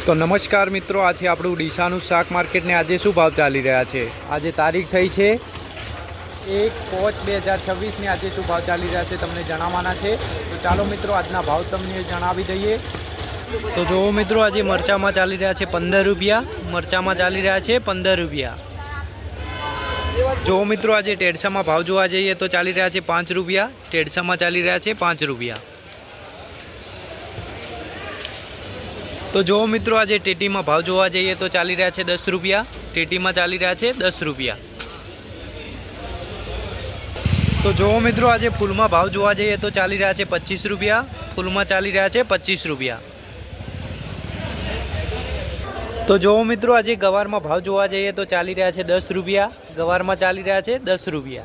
तो नमस्कार मित्रों, आज આપણું ડીસાનું શાક માર્કેટને આજે શું ભાવ ચાલી રહ્યા છે। આજે તારીખ થઈ છે 1/5/2026 ને આજે શું ભાવ ચાલી રહ્યા છે તમને જણાવવાના છે। તો ચાલો મિત્રો આજના ભાવ તમને જણાવી દઈએ। તો જો મિત્રો આજે મરચામાં ચાલી રહ્યા છે 15 રૂપિયા, મરચામાં ચાલી રહ્યા છે 15 રૂપિયા। જો મિત્રો આજે ટેડસામાં ભાવ જોવા જઈએ તો ચાલી રહ્યા છે 5 રૂપિયા, ટેડસામાં ચાલી રહ્યા છે 5 રૂપિયા। तो जो मित्रों आज टेटी में भाव जोवा जाइए तो चाली रहा है 10 रुपया, टेटी में चाली रहा है 10 रुपया। तो जो मित्रों आज फूल में भाव जोवा जाइए तो चाली रहा है 25 रुपया, फूल में चाली रहा है 25 रुपया। तो जो मित्रों आज गवार में भाव जोवा जाइए तो चाली रहा है 10 रुपया, गवार में चाली रहा है 10 रुपया।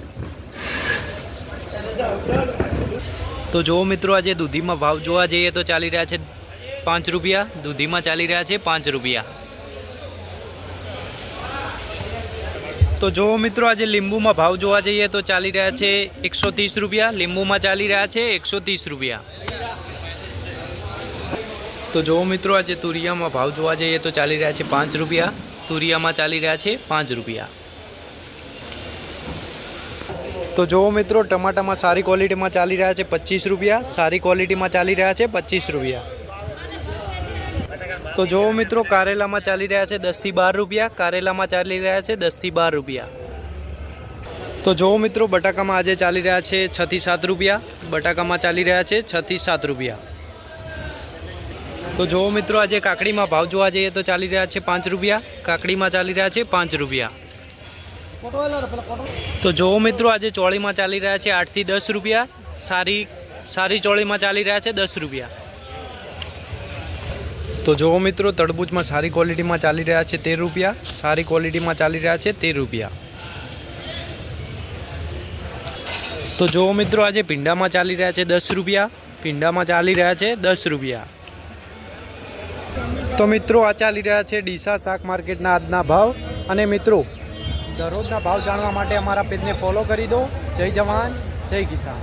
तो जो मित्रों आज दूधी में भाव जोवा जाइए तो चाली रहा है 5 रुपया, दूधी में चाली रहा है 5 रुपया। तो जो मित्रों आज लींबू में भाव जोवा जाइए तो चाली रहा है 130 रुपया, लींबू में चाली रहा है 130 रुपया। तो जो मित्रों आज तुरिया में भाव जोवा जाइए तो चाली रहा है 5 रुपया, तुरिया में चाली रहा है 5 रुपया। तो जो मित्रों टमाटा में सारी क्वॉलिटी में चाली रहा है 25 रुपया, सारी क्वॉलिटी में चाली रहा है 25 रुपया। तो जो मित्रों कारेला में चाली रहा है 10 થી 12 रुपया, कारेला में चाली रहा है 10 થી 12 रुपया। तो जो मित्रों बटाका में आज चाली रहा है 6 થી 7 रुपया, बटाका में चाली रहा है 6 થી 7 रुपया। तो जो मित्रों आज काकड़ी में भाव जोवा जाइए तो चाली रहा है 5 रुपया, काकड़ी में चाली रहा है 5 रुपया। तो जो मित्रों आज चोली में चाली रहा है 8 થી 10 रुपया, सारी चोली में चाली रहा है 10 रुपया। तो जो मित्रों तरबूज में सारी क्वॉलिटी में चाली रहा है 13 रुपया, सारी क्वॉलिटी में चाली रहा है 13 रुपया। तो जो मित्रों आज भींडा में चाली रहा है 10 रुपया, भींडा में चाली रहा है 10 रुपया। तो मित्रों आ चाली रहा है डीसा शाक मार्केटना आजना भाव। अने मित्रों दररोजना भाव जाणवा माटे अमारा पेजने फॉलो करी दो। जय जवान जय किसान।